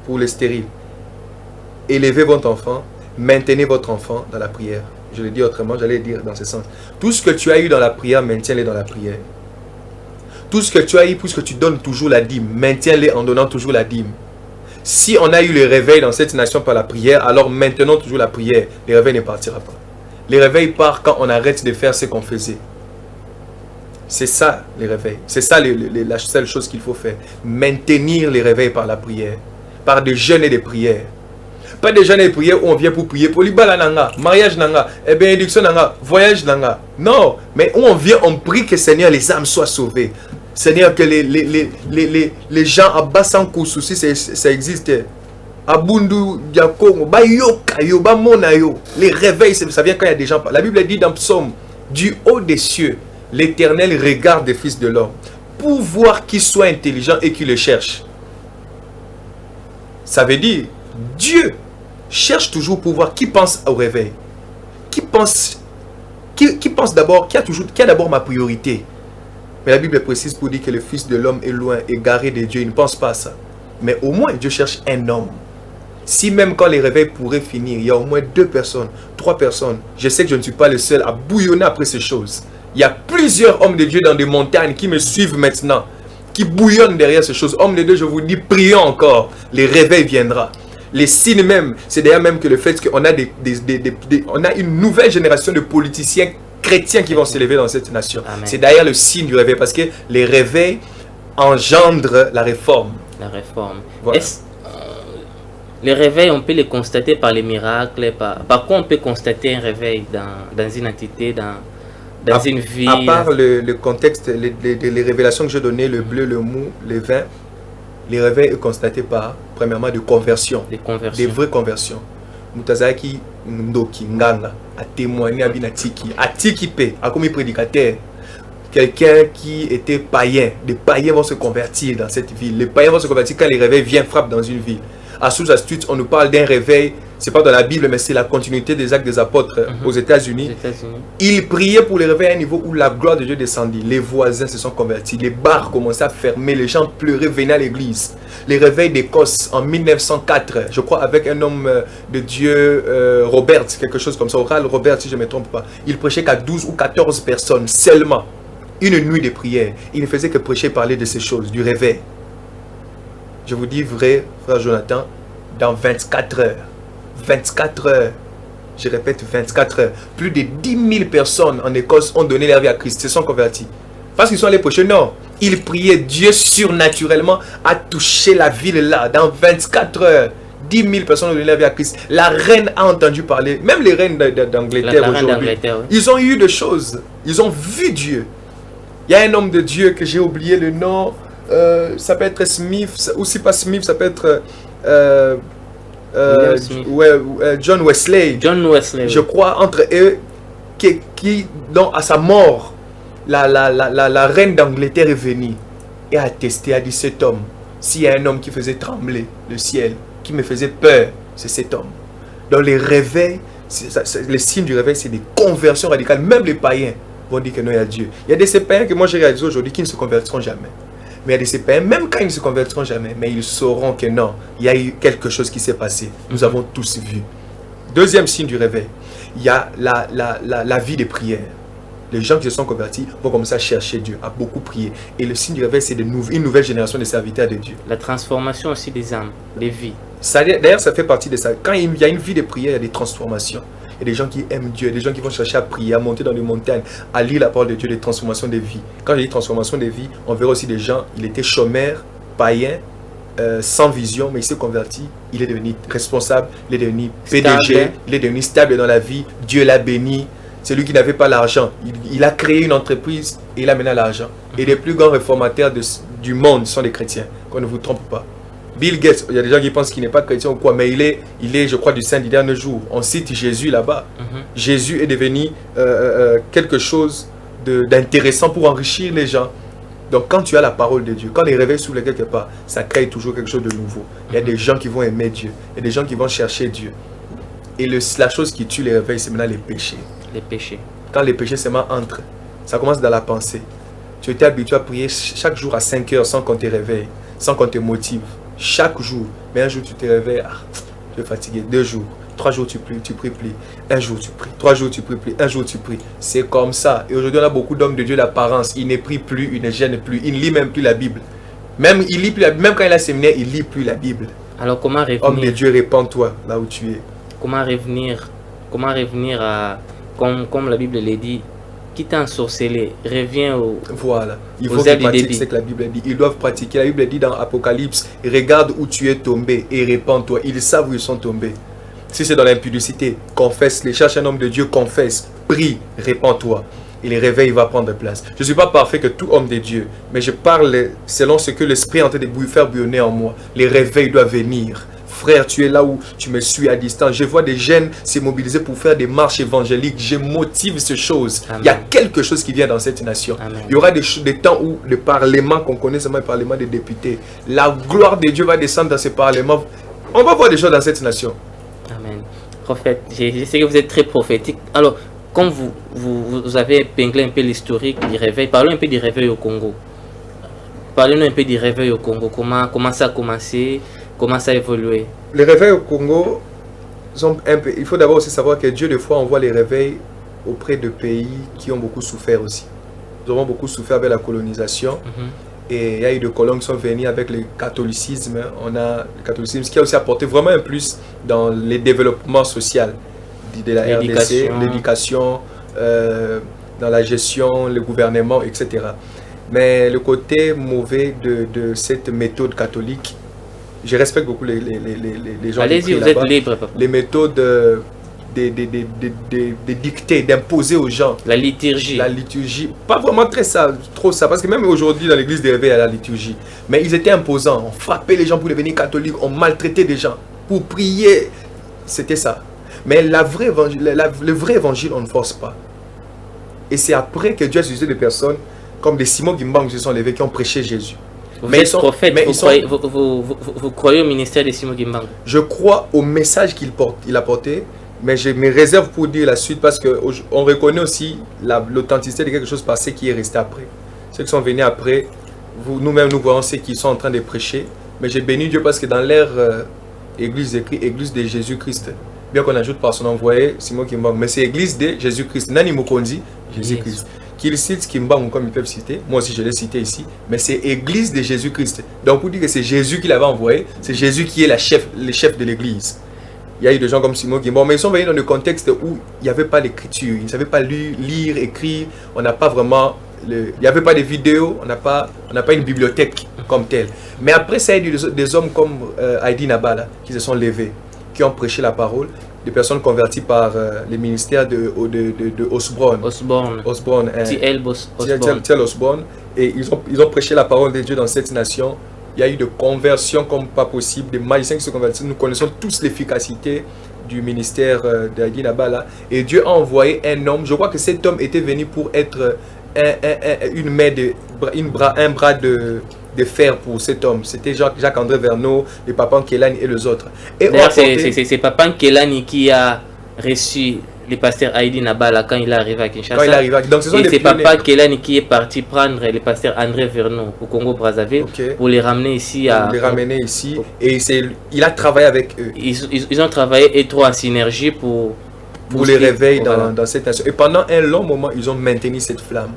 pour les stériles, élevez votre enfant, maintenez votre enfant dans la prière. Je le dis autrement, j'allais dire dans ce sens. Tout ce que tu as eu dans la prière, maintiens-le dans la prière. Tout ce que tu as eu, puisque tu donnes toujours la dîme, maintiens-le en donnant toujours la dîme. Si on a eu le réveil dans cette nation par la prière, alors maintenons toujours la prière. Le réveil ne partira pas. Le réveil part quand on arrête de faire ce qu'on faisait. C'est ça, les réveils. C'est ça la seule chose qu'il faut faire. Maintenir les réveils par la prière. Par des jeûnes et des prières. Pas des jeûnes et des prières où on vient pour prier. Pour l'ibala nanga, mariage nanga, bénédiction nanga, voyage nanga. Non, mais où on vient, on prie que Seigneur, les âmes soient sauvées. Seigneur, que les gens à Bassankou, souci, ça existe. À Bundu, Diakongo, Bayokayo, Bamonayo. Les réveils, ça vient quand il y a des gens. La Bible dit dans Psaume, du haut des cieux, l'Éternel regarde les fils de l'homme pour voir qui soit intelligent et qui le cherche. Ça veut dire, Dieu cherche toujours pour voir qui pense au réveil. Qui pense d'abord, qui a d'abord ma priorité. Mais la Bible précise pour dire que le Fils de l'homme est loin, égaré de Dieu. Il ne pense pas à ça. Mais au moins, Dieu cherche un homme. Si même quand les réveils pourraient finir, il y a au moins 2 personnes, 3 personnes. Je sais que je ne suis pas le seul à bouillonner après ces choses. Il y a plusieurs hommes de Dieu dans des montagnes qui me suivent maintenant. qui bouillonne derrière ces choses. Hommes de Dieu, je vous dis, prions encore. Les réveils viendra. Les signes même, c'est d'ailleurs même que le fait qu'on a, on a une nouvelle génération de politiciens chrétiens qui vont s'élever dans cette nation. C'est d'ailleurs le signe du réveil, parce que les réveils engendrent la réforme. La réforme. Voilà. Les réveils, on peut les constater par les miracles. Par quoi on peut constater un réveil dans une entité, dans une vie? À part le contexte, les révélations que j'ai données, le bleu, le mou, les vins, les réveils sont constatés par, premièrement, des conversions. Des vraies conversions. Mutazaki Ndoki Nganga a témoigné à Binatiki, à Tikipe, à comme prédicateur. Quelqu'un qui était païen. Les païens vont se convertir dans cette ville. Les païens vont se convertir quand les réveils viennent frapper dans une ville. À sous-astuce, on nous parle d'un réveil, c'est pas dans la Bible, mais c'est la continuité des actes des apôtres aux États-Unis. Ils priaient pour les réveils à un niveau où la gloire de Dieu descendit. Les voisins se sont convertis, les bars commençaient à fermer, les gens pleuraient, venaient à l'église. Les réveils d'Écosse en 1904, je crois avec un homme de Dieu, Robert, quelque chose comme ça, Oral Robert si je ne me trompe pas. Il prêchait qu'à 12 ou 14 personnes seulement. Une nuit de prière. Il ne faisait que prêcher, parler de ces choses, du réveil. Je vous dis vrai, frère Jonathan, dans 24 heures, je répète 24 heures, plus de 10 000 personnes en Écosse ont donné leur vie à Christ, se sont convertis. Parce qu'ils sont allés prêcher, non. Ils priaient, Dieu surnaturellement a touché la ville là, dans 24 heures. 10 000 personnes ont donné leur vie à Christ. La reine a entendu parler, même les reines d'Angleterre aujourd'hui. Oui. Ils ont eu des choses, ils ont vu Dieu. Il y a un homme de Dieu que j'ai oublié le nom. Ça peut être Smith, ou si pas Smith, ça peut être John Wesley. Je crois entre eux qui donc à sa mort, la reine d'Angleterre est venue et a attesté, a dit cet homme, s'il y a un homme qui faisait trembler le ciel, qui me faisait peur, c'est cet homme. Dans les réveils, les signes du réveil, c'est des conversions radicales. Même les païens vont dire que non, il y a Dieu. Il y a des païens que moi j'ai réalisé aujourd'hui qui ne se convertiront jamais. Mais il y a des païens, même quand ils ne se convertiront jamais, mais ils sauront que non, il y a eu quelque chose qui s'est passé. Nous avons tous vu. Deuxième signe du réveil, il y a la vie de prière. Les gens qui se sont convertis vont commencer à chercher Dieu, à beaucoup prier. Et le signe du réveil, c'est une nouvelle génération de serviteurs de Dieu. La transformation aussi des âmes, des vies. D'ailleurs, ça fait partie de ça. Quand il y a une vie de prière, il y a des transformations. Il y a des gens qui aiment Dieu, des gens qui vont chercher à prier, à monter dans les montagnes, à lire la parole de Dieu, des transformations de vie. Quand je dis transformation de vie, on verra aussi des gens, il était chômeur, païen, sans vision, mais il s'est converti, il est devenu responsable, il est devenu PDG, il est devenu stable dans la vie, Dieu l'a béni. C'est lui qui n'avait pas l'argent. Il a créé une entreprise et il a mené l'argent. Et les plus grands réformateurs du monde sont des chrétiens, qu'on ne vous trompe pas. Bill Gates, il y a des gens qui pensent qu'il n'est pas chrétien ou quoi, mais il est, je crois, du saint du dernier jour. On cite Jésus là-bas. Jésus est devenu quelque chose d'intéressant pour enrichir les gens. Donc quand tu as la parole de Dieu, quand les réveils s'ouvrent quelque part, ça crée toujours quelque chose de nouveau. Il y a des gens qui vont aimer Dieu. Il y a des gens qui vont chercher Dieu. Et la chose qui tue les réveils, c'est maintenant les péchés. Les péchés. Quand les péchés seulement entrent, ça commence dans la pensée. Tu étais habitué à prier chaque jour à 5 heures sans qu'on te réveille, sans qu'on te motive. Chaque jour. Mais un jour tu te réveilles, tu es fatigué. 2 jours, 3 jours tu pries plus. Un jour tu pries, 3 jours tu pries plus, un jour tu pries. C'est comme ça. Et aujourd'hui on a beaucoup d'hommes de Dieu d'apparence. Ils ne prient plus, ils ne jeûnent plus, ils ne lisent même plus la Bible. Même quand il a séminaire, il ne lit plus la Bible. Alors comment revenir? Homme de Dieu, répands-toi là où tu es. Comment revenir à, comme la Bible le dit, qui t'a ensorcelé, reviens au... Voilà, il faut qu'ils pratiquent ce que la Bible dit. Ils doivent pratiquer. La Bible dit dans Apocalypse, regarde où tu es tombé et répands-toi. Ils savent où ils sont tombés. Si c'est dans l'impudicité, confesse-les. Cherche un homme de Dieu, confesse, prie, répands-toi. Et le réveil va prendre place. Je ne suis pas parfait que tout homme de Dieu, mais je parle selon ce que l'Esprit est en train de faire bouillonner en moi. Les réveils doivent venir. Frère, tu es là où tu me suis à distance. Je vois des jeunes se mobiliser pour faire des marches évangéliques. Je motive ces choses. Amen. Il y a quelque chose qui vient dans cette nation. Amen. Il y aura des temps où le parlement qu'on connaît seulement, le parlement des députés, la gloire de Dieu va descendre dans ce parlement. On va voir des choses dans cette nation. Amen. Prophète, je sais que vous êtes très prophétique. Alors, comme vous avez épinglé un peu l'historique du réveil, parlons un peu du réveil au Congo. Parlez-nous un peu du réveil au Congo. Comment ça a commencé? Comment ça a évolué? Les réveils au Congo sont un peu... Il faut d'abord aussi savoir que Dieu, des fois, envoie les réveils auprès de pays qui ont beaucoup souffert aussi. Nous avons beaucoup souffert avec la colonisation. Et il y a eu des colons qui sont venus avec le catholicisme. On a le catholicisme qui a aussi apporté vraiment un plus dans le développement social de la RDC, l'éducation, dans la gestion, le gouvernement, etc. Mais le côté mauvais de cette méthode catholique, je respecte beaucoup les gens. Allez-y, vous êtes libre, papa. Les méthodes de dicter, d'imposer aux gens. La liturgie. La liturgie, pas vraiment trop ça, parce que même aujourd'hui dans l'église des réveils, il y a la liturgie. Mais ils étaient imposants, on frappait les gens pour devenir catholiques, on maltraitait des gens pour prier. C'était ça. Mais le vrai évangile, on ne force pas. Et c'est après que Dieu a suscité des personnes comme des Simon Gimbang qui se sont levés, qui ont prêché Jésus. Vous êtes prophète, vous croyez au ministère de Simon Gimbang? Je crois au message qu'il a porté, mais je me réserve pour dire la suite parce qu'on reconnaît aussi l'authenticité de quelque chose passé qui est resté après. Ceux qui sont venus après, nous-mêmes nous voyons ceux qui sont en train de prêcher, mais j'ai béni Dieu parce que dans l'ère église écrit église de Jésus-Christ. Bien qu'on ajoute par son envoyé Simon Gimbang, mais c'est église de Jésus-Christ. Nani Mokondi, Jésus-Christ. Qu'il cite Kimbang comme ils peuvent citer, moi aussi je l'ai cité ici, mais c'est église de Jésus-Christ. Donc pour dire que c'est Jésus qui l'avait envoyé, c'est Jésus qui est le chef de l'église. Il y a eu des gens comme Simon Gimbang, mais ils sont venus dans le contexte où il n'y avait pas l'écriture, ils ne savaient pas lire, écrire, on n'a pas vraiment, il n'y avait pas de vidéos, on n'a pas une bibliothèque comme telle. Mais après ça, il y a eu des hommes comme Heidi Nabala qui se sont levés, qui ont prêché la parole. Des personnes converties par les ministères de Osborne. T.L. Osborne. Et ils ont prêché la parole de Dieu dans cette nation. Il y a eu de conversions comme pas possible, des magiciens qui se convertissent. Nous connaissons tous l'efficacité du ministère d'Heidi Nabala. Et Dieu a envoyé un homme. Je crois que cet homme était venu pour être un bras de fer pour cet homme. C'était Jacques-André Verneau, le Papa Kelani et les autres. C'est Papa Kelani qui a reçu le pasteur Heidi Nabala quand il est arrivé à Kinshasa. Et c'est Papa Kelani qui est parti prendre le pasteur André Verneau au Congo-Brazzaville pour les ramener ici. Et il a travaillé avec eux. Ils ont travaillé étroit en synergie pour les réveils dans cette nation. Et pendant un long moment, ils ont maintenu cette flamme.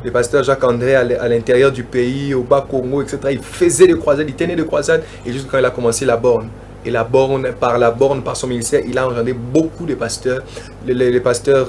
Le pasteur Jacques-André à l'intérieur du pays, au Bas-Congo, etc. Il faisait des croisades, il tenait des croisades. Et juste quand il a commencé la borne, et la borne, par son ministère, il a engendré beaucoup de pasteurs. Les pasteurs,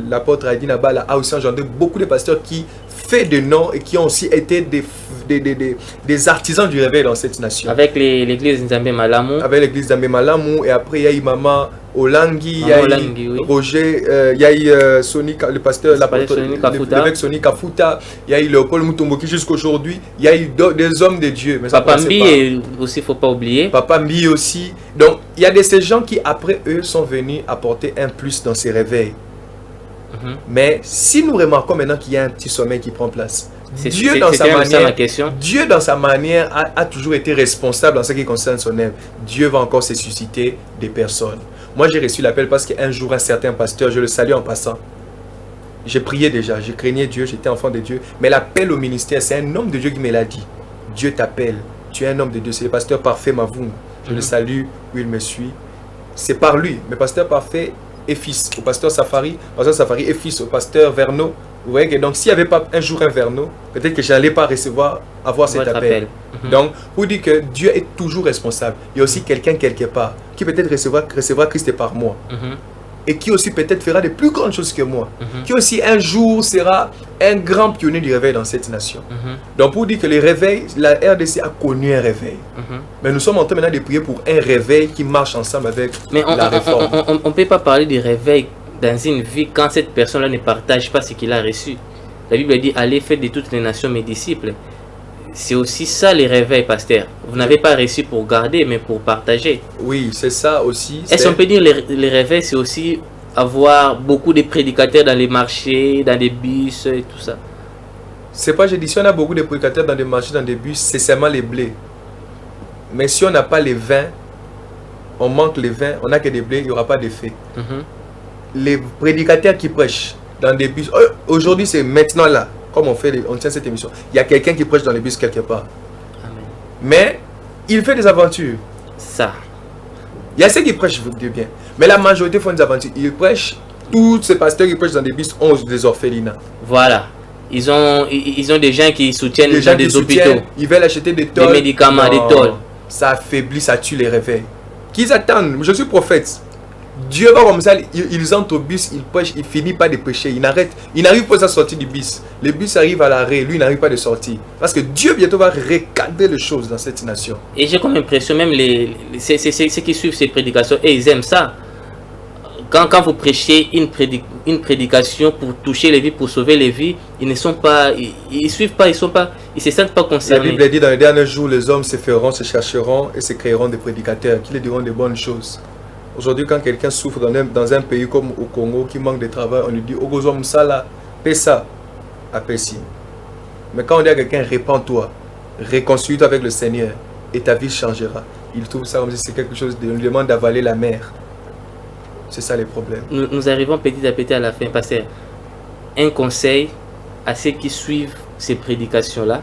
l'apôtre Heidi Nabala a aussi engendré beaucoup de pasteurs qui fait de nom et qui ont aussi été des artisans du réveil dans cette nation. Avec l'église Nzambe Malamu. Avec l'église Nzambe Malamu. Et après, il y a eu Maman Olangi, il y a eu Roger, il y a eu le pasteur, l'évêque Sonny Kafuta, il y a eu Léopold Mutomboki jusqu'aujourd'hui. Il y a eu des hommes de Dieu. Mais Papa Mbi aussi, il ne faut pas oublier. Papa Mbi aussi. Donc, il y a ces gens qui, après eux, sont venus apporter un plus dans ces réveils. Mais si nous remarquons maintenant qu'il y a un petit sommeil qui prend place, Dieu dans sa manière a toujours été responsable en ce qui concerne son œuvre. Dieu va encore se susciter des personnes. Moi j'ai reçu l'appel parce qu'un jour un certain pasteur, je le salue en passant, j'ai prié déjà, je craignais Dieu, j'étais enfant de Dieu, mais l'appel au ministère, c'est un homme de Dieu qui me l'a dit. Dieu t'appelle, tu es un homme de Dieu, c'est le pasteur Parfait Mavoum. Je le salue où il me suit. C'est par lui, mais pasteur Parfait est fils au pasteur Safari est fils au pasteur Verneau. Vous voyez que donc s'il n'y avait pas un jour un Verneau, peut-être que je n'allais pas avoir cet appel. Donc pour dire que Dieu est toujours responsable. Il y a aussi quelqu'un quelque part qui peut-être recevra Christ par moi. Et qui aussi peut-être fera de plus grandes choses que moi. Qui aussi un jour sera un grand pionnier du réveil dans cette nation. Donc pour dire que les réveils, la RDC a connu un réveil. Mais nous sommes en train maintenant de prier pour un réveil qui marche ensemble avec la réforme. On ne peut pas parler du réveil dans une vie quand cette personne-là ne partage pas ce qu'il a reçu. La Bible dit, allez faire de toutes les nations mes disciples. C'est aussi ça les réveils, pasteur. Vous n'avez pas reçu pour garder, mais pour partager. Oui, c'est ça aussi. Est-ce qu'on peut dire les réveils, c'est aussi avoir beaucoup de prédicateurs dans les marchés, dans des bus et tout ça? C'est pas, je dis, si on a beaucoup de prédicateurs dans des marchés, dans des bus, c'est seulement les blés. Mais si on n'a pas les vins, on manque les vins, on n'a que des blés, il n'y aura pas d'effet. Les prédicateurs qui prêchent dans des bus, aujourd'hui c'est maintenant là, comme on tient cette émission, il y a quelqu'un qui prêche dans les bus quelque part. Amen. Mais il fait des aventures. Ça. Il y a ceux qui prêchent bien, mais la majorité font des aventures. Ils prêchent, tous ces pasteurs qui prêchent dans des bus ont des orphelinats. Voilà. Ils ont des gens qui soutiennent Les gens dans qui des soutiennent, hôpitaux, ils veulent acheter des des tôles. médicaments, Non, des tôles. ça affaiblit, ça tue les réveils. Qu'ils attendent, je suis prophète. Dieu va comme ça, ils entrent au bus, ils prêchent, ils finissent pas de prêcher, ils n'arrivent pas à sortir du bus. Le bus arrive à l'arrêt, lui n'arrive pas de sortir. Parce que Dieu bientôt va recadrer les choses dans cette nation. Et j'ai comme impression, même ceux qui suivent ces prédications, et ils aiment ça. Quand vous prêchez une prédication pour toucher les vies, pour sauver les vies, ils ne sont pas, ils suivent pas, ils se sentent pas La concernés. Bible dit dans les derniers jours, les hommes se feront, se chercheront et se créeront des prédicateurs qui leur diront de bonnes choses. Aujourd'hui, quand quelqu'un souffre dans un pays comme au Congo, qui manque de travail, on lui dit Ogozom Sala, paie ça, apprécie. Mais quand on dit à quelqu'un répands-toi, réconcilie-toi avec le Seigneur et ta vie changera, il trouve ça comme si c'est quelque chose, on lui demande d'avaler la mer. C'est ça les problèmes. Nous arrivons petit à petit à la fin, pasteur. Un conseil à ceux qui suivent ces prédications-là,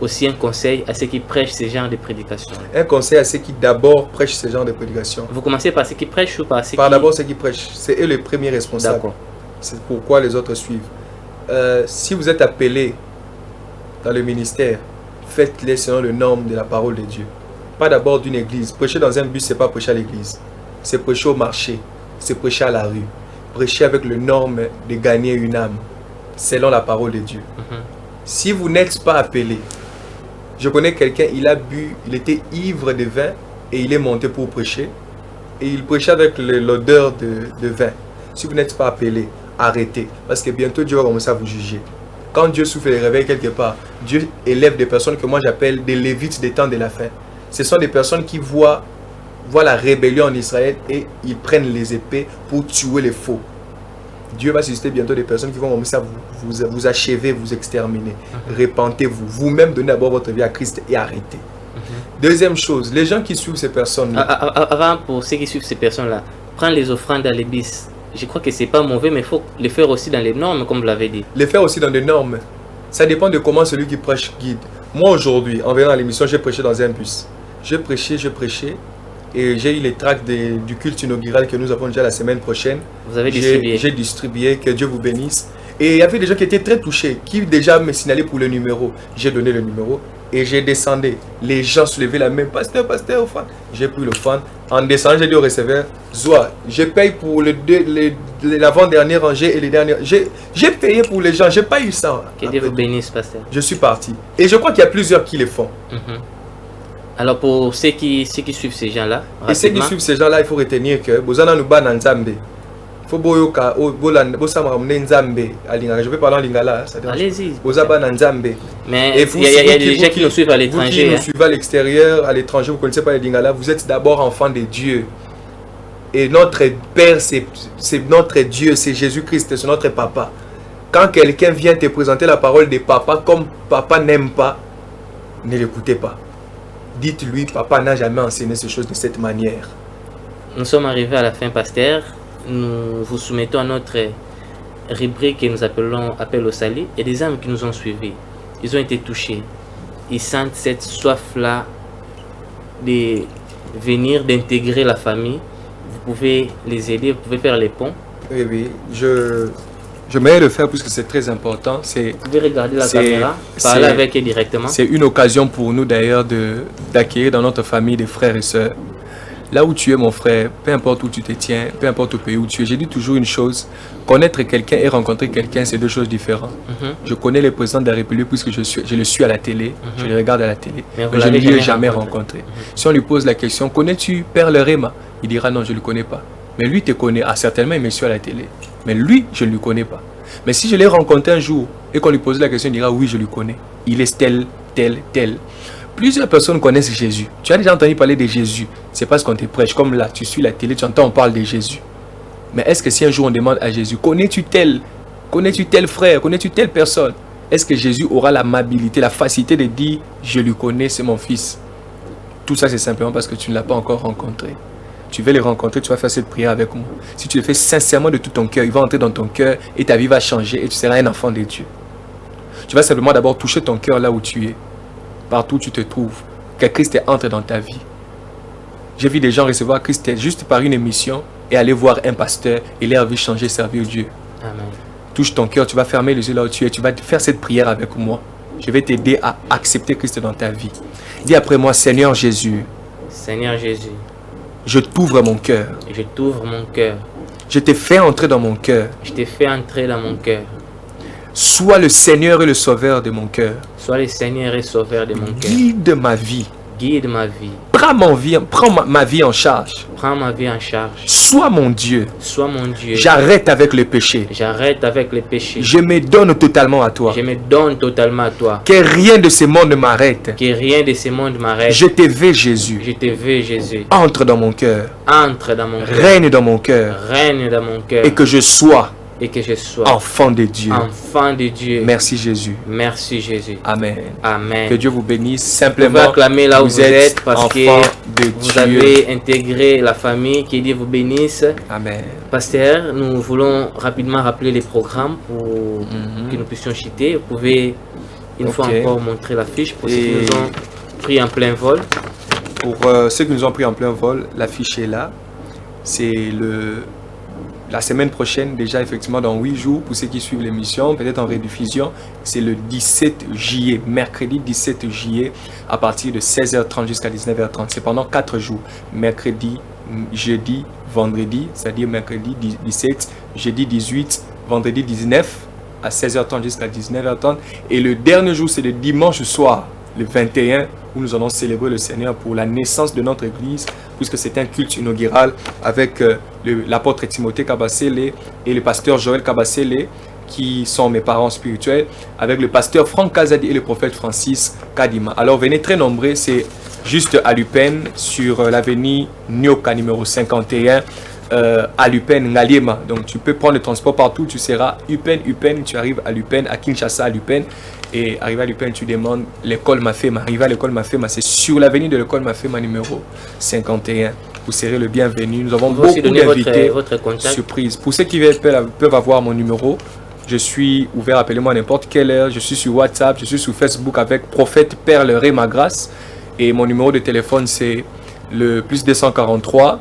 aussi un conseil à ceux qui prêchent ce genre de prédications. Un conseil à ceux qui d'abord prêchent ce genre de prédication. Vous commencez par ceux qui prêchent ou par ceux Par qui... d'abord ceux qui prêchent, c'est eux les premiers responsables. D'accord. C'est pourquoi les autres suivent. Si vous êtes appelé dans le ministère, faites-les selon les normes de la parole de Dieu. Pas d'abord d'une église. Prêcher dans un bus, c'est pas prêcher à l'église. C'est prêcher au marché. C'est prêcher à la rue. Prêcher avec les normes de gagner une âme, selon la parole de Dieu. Si vous n'êtes pas appelé, je connais quelqu'un, il a bu, il était ivre de vin et il est monté pour prêcher. Et il prêchait avec l'odeur de vin. Si vous n'êtes pas appelé, arrêtez. Parce que bientôt Dieu va commencer à vous juger. Quand Dieu souffle les réveils quelque part, Dieu élève des personnes que moi j'appelle des lévites des temps de la fin. Ce sont des personnes qui voient la rébellion en Israël et ils prennent les épées pour tuer les faux. Dieu va susciter bientôt des personnes qui vont commencer à vous achever, vous exterminer. Repentez-vous. Vous-même donnez d'abord votre vie à Christ et arrêtez. Deuxième chose, les gens qui suivent ces personnes... Avant, pour ceux qui suivent ces personnes-là, prendre les offrandes dans l'église. Je crois que c'est pas mauvais, mais il faut les faire aussi dans les normes, comme vous l'avez dit. Les faire aussi dans des normes. Ça dépend de comment celui qui prêche guide. Moi aujourd'hui, en venant à l'émission, j'ai prêché dans un bus. J'ai prêché. Et j'ai eu les tracts du culte inaugural que nous avons déjà la semaine prochaine. Vous avez distribué. J'ai distribué, que Dieu vous bénisse. Et il y avait des gens qui étaient très touchés, qui déjà me signalaient pour le numéro. J'ai donné le numéro et j'ai descendu. Les gens se levaient la main, pasteur, offrande. J'ai pris l'offrande. En descendant, j'ai dit au receveur, Zoa, je paye pour l'avant-dernière rangée et les dernières. J'ai payé pour les gens, j'ai pas eu ça. Que Dieu vous bénisse, pasteur. Je suis parti. Et je crois qu'il y a plusieurs qui le font. Alors pour ceux qui suivent ces gens-là, et ceux qui suivent ces gens-là, il faut retenir que Bozana nous bat dans Nzambe. Il faut boyoka je vais parler en lingala. Allez-y. Bozaba dans Nzambe. Mais il y a des gens qui nous suivent à l'étranger. Vous qui nous suivez à l'extérieur, à l'étranger, vous ne connaissez pas les lingala, vous êtes d'abord enfant de Dieu. Et notre Père, c'est notre Dieu, c'est Jésus-Christ, c'est notre Papa. Quand quelqu'un vient te présenter la parole de Papa, comme Papa n'aime pas, ne l'écoutez pas. Dites-lui, Papa n'a jamais enseigné ces choses de cette manière. Nous sommes arrivés à la fin, pasteur. Nous vous soumettons à notre rubrique que nous appelons Appel au salut. Et des âmes qui nous ont suivis, ils ont été touchés. Ils sentent cette soif-là de venir, d'intégrer la famille. Vous pouvez les aider, vous pouvez faire les ponts. Oui, je m'aide le faire puisque c'est très important. Vous pouvez regarder la caméra, parler avec eux directement. C'est une occasion pour nous d'ailleurs d'acquérir dans notre famille des frères et sœurs. Là où tu es mon frère, peu importe où tu te tiens, peu importe au pays où tu es, j'ai dit toujours une chose, connaître quelqu'un et rencontrer quelqu'un, c'est deux choses différentes. Je connais le président de la République puisque je le suis à la télé, je le regarde à la télé, mais je ne l'ai jamais rencontré. Si on lui pose la question, connais-tu Père Lerema? Il dira non, je ne le connais pas. Mais lui te connaît, certainement il me suit à la télé. Mais lui, je ne le connais pas. Mais si je l'ai rencontré un jour et qu'on lui pose la question, il dira oui, je le connais. Il est tel. Plusieurs personnes connaissent Jésus. Tu as déjà entendu parler de Jésus. C'est parce qu'on te prêche. Comme là, tu suis la télé, tu entends, on parle de Jésus. Mais est-ce que si un jour on demande à Jésus, connais-tu tel frère, connais-tu telle personne? Est-ce que Jésus aura l'amabilité, la facilité de dire, je le connais, c'est mon fils? Tout ça, c'est simplement parce que tu ne l'as pas encore rencontré. Tu veux le rencontrer, tu vas faire cette prière avec moi. Si tu le fais sincèrement de tout ton cœur, il va entrer dans ton cœur et ta vie va changer et tu seras un enfant de Dieu. Tu vas simplement d'abord toucher ton cœur là où tu es. Partout où tu te trouves, que Christ entre dans ta vie. J'ai vu des gens recevoir Christ juste par une émission et aller voir un pasteur et leur vie changer, servir Dieu. Amen. touche ton cœur, tu vas fermer les yeux là où tu es, tu vas faire cette prière avec moi. Je vais t'aider à accepter Christ dans ta vie. Dis après moi, Seigneur Jésus, Seigneur Jésus, je t'ouvre mon cœur. je t'ouvre mon cœur. Je t'ai fait entrer dans mon cœur. Je t'ai fait entrer dans mon cœur. Sois le Seigneur et le Sauveur de mon cœur. Sois le Seigneur et Sauveur de mon cœur. Guide ma vie. Guide ma vie. Prends ma vie en charge. Prends ma vie en charge. Sois mon Dieu. Sois mon Dieu. J'arrête avec le péché. J'arrête avec les péchés. Je me donne totalement à toi. Je me donne totalement à toi. Que rien de ce monde ne m'arrête. Que rien de ce monde m'arrête. Je te veux, Jésus. Je te veux, Jésus. Entre dans mon cœur. Entre dans mon cœur. Règne dans mon cœur. Règne dans mon cœur. Et que je sois Et que je sois enfant de Dieu. enfant de Dieu. Merci Jésus. Merci Jésus. Amen. Amen. Que Dieu vous bénisse. Vous pouvez Simplement, acclamer là où vous êtes parce que enfant de vous Dieu. avez intégré la famille. Que Dieu vous bénisse. Amen. Pasteur, nous voulons rapidement rappeler les programmes pour que nous puissions chuter. Vous pouvez une fois encore montrer l'affiche pour ceux qui nous ont pris en plein vol. Pour ceux qui nous ont pris en plein vol, l'affiche est là. C'est la semaine prochaine, déjà effectivement dans 8 jours, pour ceux qui suivent l'émission, peut-être en rediffusion, c'est le 17 juillet, mercredi 17 juillet, à partir de 16h30 jusqu'à 19h30. C'est pendant 4 jours, mercredi, jeudi, vendredi, c'est-à-dire mercredi 17, jeudi 18, vendredi 19, à 16h30 jusqu'à 19h30. Et le dernier jour, c'est le dimanche soir, le 21, où nous allons célébrer le Seigneur pour la naissance de notre Église, puisque c'est un culte inaugural avec l'apôtre Timothée Kabasele et le pasteur Joël Kabasele, qui sont mes parents spirituels, avec le pasteur Franck Kazadi et le prophète Francis Kadima. Alors venez très nombreux, c'est juste à Lupen, sur l'avenue Nyoka numéro 51, à Lupen, Ngaliema. Donc tu peux prendre le transport partout, tu seras Upen, tu arrives à Lupen, à Kinshasa, à Lupen. Et arrivé à Lupen, tu demandes l'école Mafema. Arrivé à l'école Mafema, c'est sur l'avenue de l'école Mafema numéro 51. Vous serez le bienvenu. Nous avons beaucoup d'invités. Votre contact. Surprise. Pour ceux qui peuvent avoir mon numéro, je suis ouvert, appelez-moi à n'importe quelle heure. Je suis sur WhatsApp, je suis sur Facebook avec Prophète Père le Ré ma grâce. Et mon numéro de téléphone, c'est le plus 243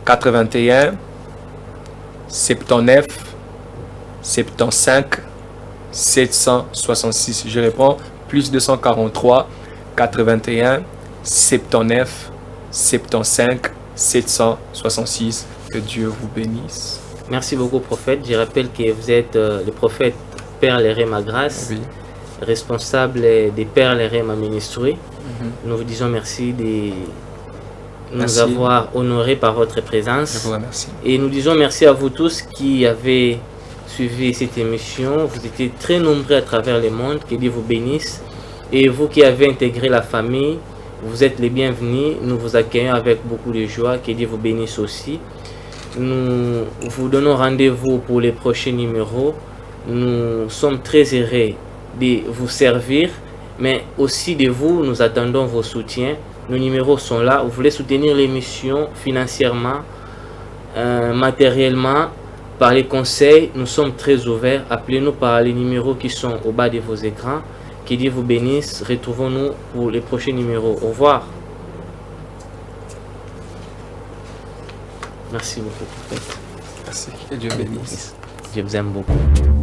81 79 75 766. Je réponds plus 243 81 79 75 766. Que Dieu vous bénisse. Merci beaucoup, prophète. Je rappelle que vous êtes le prophète Père Léré ma grâce, Oui. responsable des Pères Léré ma ministry. Nous vous disons merci de nous avoir honorés par votre présence. Je vous remercie. Et nous disons merci à vous tous qui avez suivi cette émission. Vous étiez très nombreux à travers le monde. Que Dieu vous bénisse. Et vous qui avez intégré la famille, vous êtes les bienvenus. Nous vous accueillons avec beaucoup de joie. Que Dieu vous bénisse aussi. Nous vous donnons rendez-vous pour les prochains numéros. Nous sommes très heureux de vous servir, mais aussi de vous. Nous attendons vos soutiens. Nos numéros sont là. Vous voulez soutenir l'émission financièrement, matériellement, par les conseils, nous sommes très ouverts. Appelez-nous par les numéros qui sont au bas de vos écrans. Que Dieu vous bénisse. Retrouvons-nous pour les prochains numéros. Au revoir. Merci beaucoup, prophète. Merci. Que Dieu bénisse. Je vous aime beaucoup.